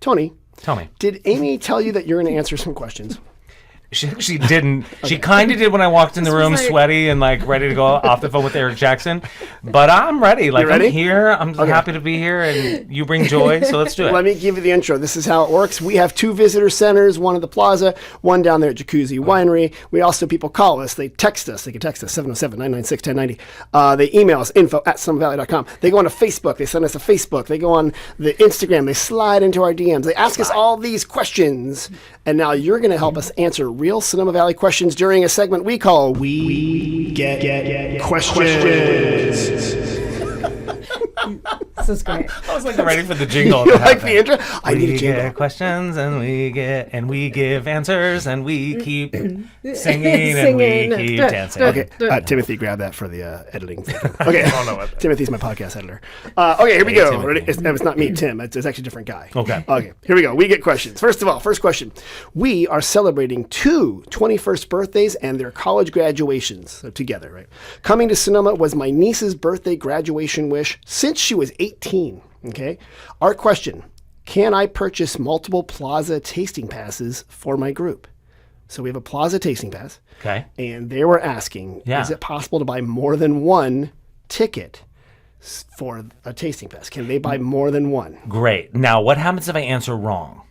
Tony. Tell me. Did Amy tell you that you're going to answer some questions? She actually didn't. Okay. She kind of did when I walked in the room sweaty and like ready to go off the phone with Eric Jackson. But I'm ready. Like, I'm here. I'm happy to be here, and you bring joy, so let's do it. Let me give you the intro. This is how it works. We have 2 visitor centers, one at the Plaza, one down there at Jacuzzi Winery. We also, people call us. They text us. They can text us, 707-996-1090. They email us, info@sonomavalley.com. They go on to Facebook. They send us a Facebook. They go on the Instagram. They slide into our DMs. They ask us all these questions. And now you're going to help us answer real Sonoma Valley questions during a segment we call We Get Questions. This is great. I was like ready for the jingle. You like the intro? I need a jingle. We get questions and we give answers and we keep singing and we keep dancing. Okay, Timothy, grab that for the editing. Okay, I don't know what Timothy's my podcast editor. Okay, here we go. Ready? It's not me, Tim. It's actually a different guy. Okay, here we go. We get questions. First of all, first question. We are celebrating 2 21st birthdays and their college graduations together, right? Coming to Sonoma was my niece's birthday graduation wish since she was 18. Okay. Our question: can I purchase multiple Plaza tasting passes for my group? So we have a Plaza tasting pass. Okay. And they were asking, is it possible to buy more than one ticket for a tasting pass? Can they buy more than one? Great. Now, what happens if I answer wrong?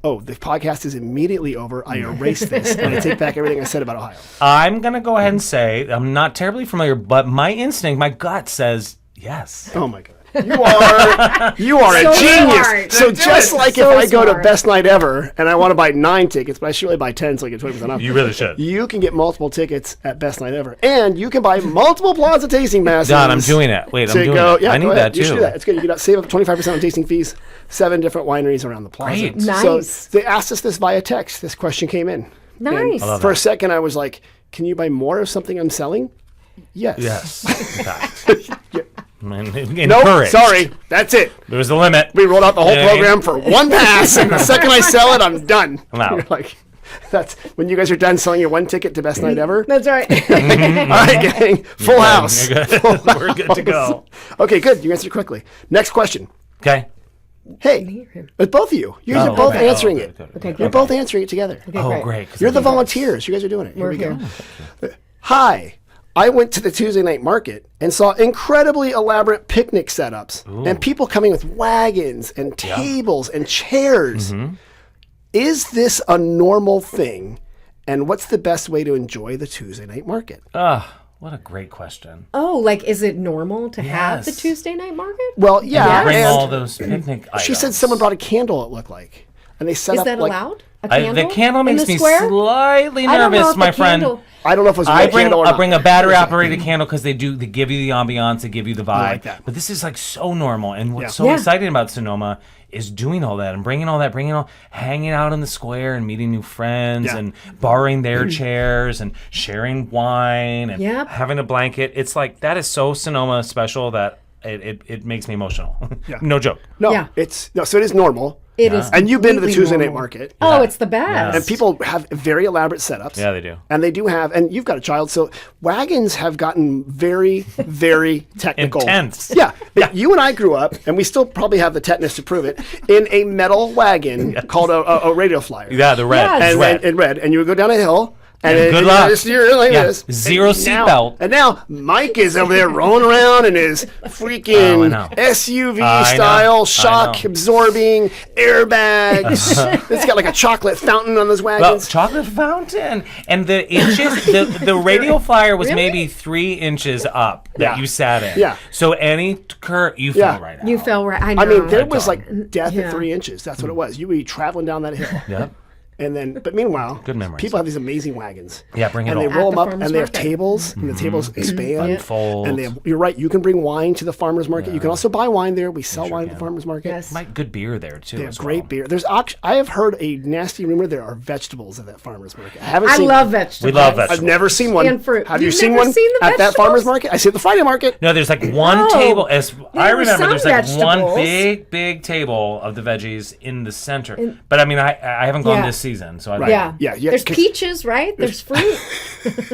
Oh, the podcast is immediately over. I erase this and I take back everything I said about Ohio. I'm going to go ahead and say, I'm not terribly familiar, but my instinct, my gut says yes. Oh my God. You are a genius. Smart. So just like if I go to Best Night Ever and I want to buy 9 tickets, but I should really buy 10 so I get 20% off. You really should. You can get multiple tickets at Best Night Ever. And you can buy multiple Plaza tasting passes. Don, I'm doing it. Wait, I'm doing it. Yeah, I need that too. You should do that. It's good. You can save up 25% on tasting fees. 7 different wineries around the Plaza. Great. Nice. So they asked us this via text. This question came in. Nice. And for a second, I was like, can you buy more of something I'm selling? Yes. Yes. In fact. Nope, sorry. That's it. There's a limit. We rolled out the whole program for 1 pass, and the second I sell it, I'm done. Wow. You're like, that's when you guys are done selling your 1 ticket to Best Night Ever. That's right. All right, gang. Full house. We're good to go. Okay, good. You answered quickly. Next question. Okay. Hey, it's both of you. You guys are both answering it. Okay, You're both answering it together. Okay, great. You're the volunteers. You guys are doing it. Here we go. here. Hi. I went to the Tuesday night market and saw incredibly elaborate picnic setups and people coming with wagons and tables and chairs. Mm-hmm. Is this a normal thing? And what's the best way to enjoy the Tuesday night market? What a great question. Oh, like, is it normal to have the Tuesday night market? Well, yeah. Bring all those picnic items. She said someone brought a candle, it looked like. And they set Is up that like, allowed? A candle? The candle makes me square? slightly I don't know nervous, if my the friend. candle- I don't know if it was a candle or not. I bring a battery operated candle because they give you the ambiance, they give you the vibe. like that. But this is like so normal, and what's so exciting about Sonoma is doing all that and bringing all that, hanging out in the square and meeting new friends and borrowing their chairs and sharing wine and having a blanket. It's like that is so Sonoma special that it makes me emotional. No joke. No, so it is normal. It is. And you've been to the Tuesday night normal. market. Oh, it's the best. And people have very elaborate setups. Yeah, they do. And they do have, and you've got a child, so wagons have gotten very, very technical. Intense. Yeah. You and I grew up, and we still probably have the tetanus to prove it, in a metal wagon called a radio flyer. Yeah, the red. Yes. And red. And you would go down a hill. And good luck. You're like this. Zero seatbelt. And now Mike is over there rolling around in his freaking SUV style shock absorbing airbags. It's got like a chocolate fountain on those wagons. Well, chocolate fountain. And the inches, the radio flyer was maybe 3 inches up that you sat in. Yeah. So any curve, you fell right out. You fell right. I know. I mean, there was like death at 3 inches. That's what it was. You would be traveling down that hill. Yep. And then, but meanwhile, Good memories. people have these amazing wagons. Yeah, bring it and all. they roll them At up, the and farmer's they have market. tables, and the tables expand. Unfold. And they have, you're right, you can bring wine to the farmer's market. You can also buy wine there. We sell wine at the farmer's market. Yes. Might good beer there too. They have as great well. beer. There's I have heard a nasty rumor there are vegetables at that farmer's market. I I love vegetables. We love vegetables. I've never seen one. And fruit. Have you You've seen never one seen the at that vegetables? farmer's market? I see it at the Friday market. No, there's like one No. table. As I There were remember, some there's like one vegetables. big table of the veggies in the center. But I mean, I haven't gone this season. season. So I Right. Yeah. Yeah, There's peaches, right? There's fruit.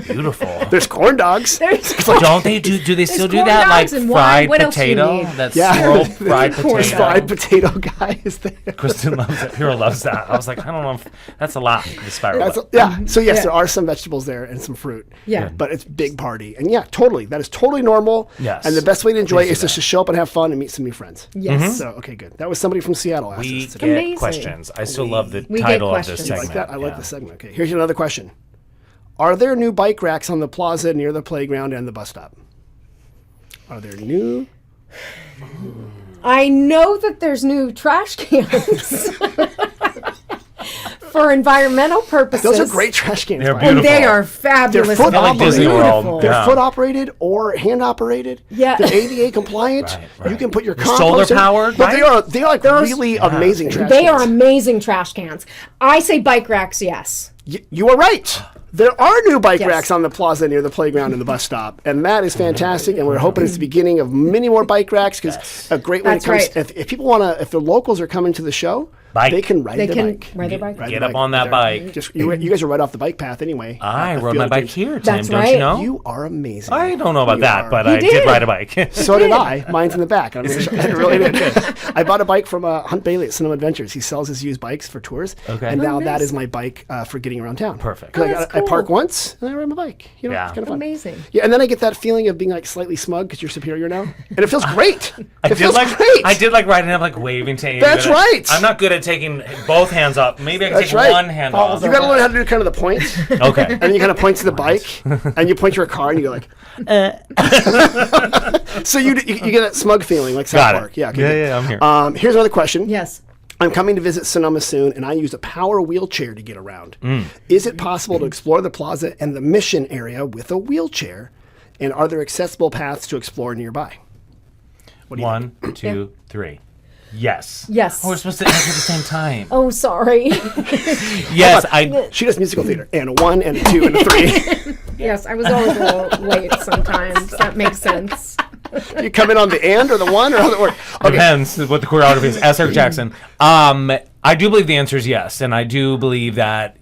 beautiful. There's corn dogs. Don't they do they still do corn that like dogs and fried wine. What else do you potato? need? That Yeah. swirl fried Corn potato. Fried potato guy is there. Kristen loves it. Hero loves that. I was like, I don't know if that's a lot. The spiral. Yeah. So yes, Yeah. there are some vegetables there and some fruit. Yeah. But it's big party. And yeah, totally. That is totally normal. Yes. And the best way to enjoy it Please is do just to show up and have fun and meet some new friends. Yes. So okay, good. That was somebody from Seattle asked We us today. get Amazing. questions. I still love the We get title of this questions. segment. Like that? I like Yeah. the segment. Okay, here's another question. Are there new bike racks on the plaza near the playground and the bus stop? Are there new? I know that there's new trash cans for environmental purposes. Those are great trash cans. They're by the way. And they Beautiful. are fabulous. They're and foot operated. Disney World. beautiful. They're Yeah. foot operated or hand operated. Yeah. They're ADA compliant. Right. You can put your They're compost solar in. powered, But they right? are like really amazing trash They cans. are amazing trash cans. I say bike racks, yes. You are right. There are new bike Yes. racks on the plaza near the playground and the bus stop, and that is fantastic. And we're hoping it's the beginning of many more bike racks because a great way That's to come. right. If people want to, if the locals are coming to the show, Bike. they can ride They their can bike. ride their bike. Ride Get the up on that They're- bike. Just you guys are right off the bike path anyway. I at the rode Field my of bike Dreams. here, Tim. That's Don't right. you know? You are amazing. I don't know about You that, are. but You I did did. ride a bike. So did I. Mine's in the back. I really did. I bought a bike from Hunt Bailey at Sonoma Adventures. He sells his used bikes for tours. Okay. And now Oh, that nice. is my bike for getting around town. Perfect. 'Cause Oh, that's I park cool. once and I ride my bike. You know, Yeah. it's kind of fun. Amazing. Yeah, and then I get that feeling of being like slightly smug because you're superior now, and it feels great. I It feels did like great. I did like riding up, like waving to you. That's right. I'm not good at taking both hands up. Maybe I can That's take right. one hand Falls off. You got to learn how to do kind of the points, and Okay. then you kind of point to the bike, and you point to your car, and you go like. So you get that smug feeling like South Got it. Park. Yeah. Okay, Yeah, good. yeah, I'm here. Here's another question. Yes. I'm coming to visit Sonoma soon, and I use a power wheelchair to get around. Is it possible to explore the plaza and the mission area with a wheelchair? And are there accessible paths to explore nearby? What do you think? 1, 2, 3. Yes. Yes. Oh, we're supposed to answer at the same time. Oh, sorry. Yes, I. She does musical theater, and a 1, and a 2, and a 3. Yes, I was always a little late sometimes. That makes sense. You come in on the and or the 1 or how that work? Okay. Depends what the choreography is. Ask Eric Jackson. I do believe the answer is yes, and I do believe that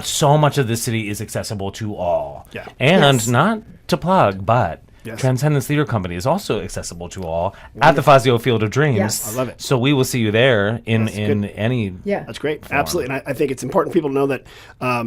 so much of the city is accessible to all. Yeah. And Yes. not to plug, but Yes. Transcendence Theater Company is also accessible to all at the Fazio Field of Dreams. Yes. I love it. So we will see you there in good. any. Yeah. That's great. Absolutely. And I think it's important for people to know that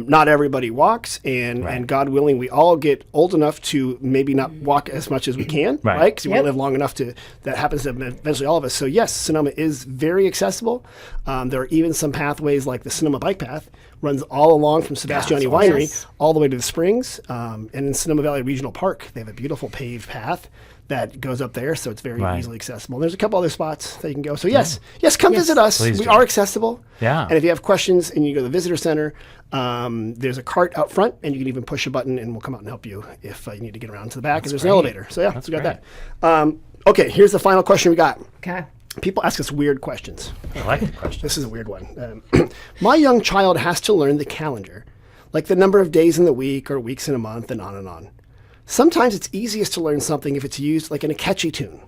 not everybody walks, and God willing, we all get old enough to maybe not walk as much as we can, Right. right? Because we Yep. live long enough to, that happens to eventually all of us. So yes, Sonoma is very accessible. There are even some pathways like the Sonoma Bike Path runs all along from Sebastiani Winery Yes. all the way to the Springs. And in Sonoma Valley Regional Park, they have a beautiful paved path that goes up there, so it's very Right. easily accessible. There's a couple other spots that you can go. So yes, come visit us. Please We do. are accessible. Yeah. And if you have questions and you go to the visitor center, there's a cart out front, and you can even push a button, and we'll come out and help you if you need to get around to the back. And there's an elevator. So yeah, we got great. that. Okay, here's the final question we got. Okay. People ask us weird questions. I like the question. This is a weird one. My young child has to learn the calendar, like the number of days in the week or weeks in a month, and on and on. Sometimes it's easiest to learn something if it's used like in a catchy tune.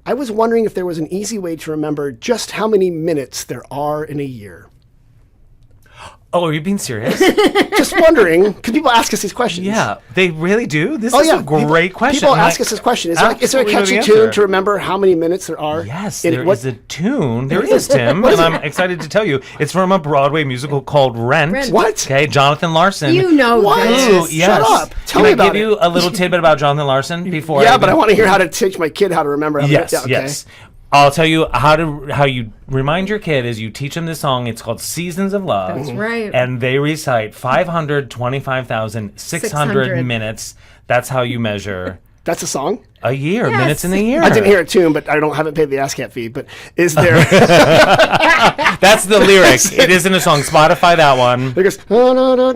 I was wondering if there was an easy way to remember just how many minutes there are in a year. Oh, are you being serious? Just wondering, because people ask us these questions. Yeah, they really do. This Oh is yeah, a great question. People and ask I us this question: is there a absolutely know the catchy answer. tune to remember how many minutes there are? Yes, in there what- is a tune. There is, Tim, and I'm excited to tell you. It's from a Broadway musical called Rent. Rent. What? Okay, Jonathan Larson. You know What? Ooh, this. yes. Shut up. Tell Can me I about give you it. a little tidbit about Jonathan Larson before? Yeah, but I want to hear how to teach my kid how to remember. How Yes, to, yeah, okay. yes. I'll tell you how you remind your kid is you teach them this song. It's called Seasons of Love. That's right. And they recite 525,600 600. minutes. That's how you measure That's a song. a year, Yes. minutes in a year. I didn't hear a tune, but haven't paid the ASCAP fee. But is there? That's the lyric. It isn't a song. Spotify that one. It goes. 600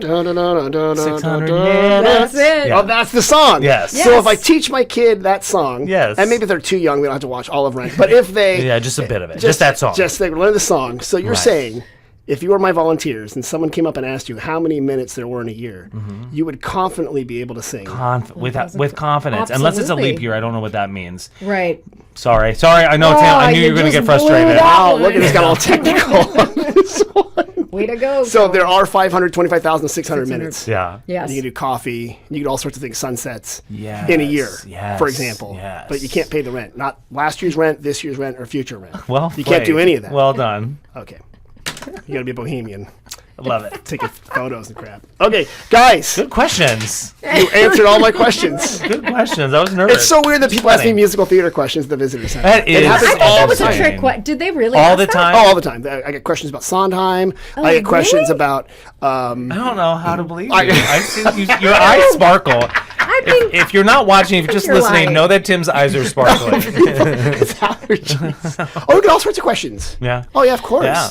That's it. Yeah. Oh, that's the song. Yes. So Yes. if I teach my kid that song, Yes. and maybe if they're too young, they don't have to watch all of Rent. But if they, Yeah, just a bit of it. Just that song. just they learn the song. So you're Right. saying, if you were my volunteers and someone came up and asked you how many minutes there were in a year, you would confidently be able to sing. with confidence. Unless it's a leap Absolutely. year, I don't know what that means. Right. Sorry. I know, Tim. I knew you you were going to just get frustrated. blew it out. Wow, look at this, got all technical on this one. Way to go. So Joey. there are 525,600 minutes. Yeah. Yes. You can do coffee. You can do all sorts of things, sunsets Yes, in a year, yes, for example. yes. But you can't pay the rent. Not last year's rent, this year's rent, or future rent. Well, you can't do played. any of that. Well done. Okay. You got to be a bohemian. Love it. Taking photos and crap. Okay, guys, Good questions. you answered all my questions. Good questions. I was nervous. It's so weird that people ask me Funny. musical theater questions at the visitor center. That It is happens I thought all that the was a time. trick. Did they really All ask the that? time. Oh, all the time. I get questions about Sondheim. I get questions really? about. I don't know how to believe you. I- I see your eyes sparkle. I think If you're not watching, if you're just you're listening, lying. know that Tim's eyes are sparkling. It's allergies. Oh, we get all sorts of questions. Yeah. Oh yeah, of course. Yeah.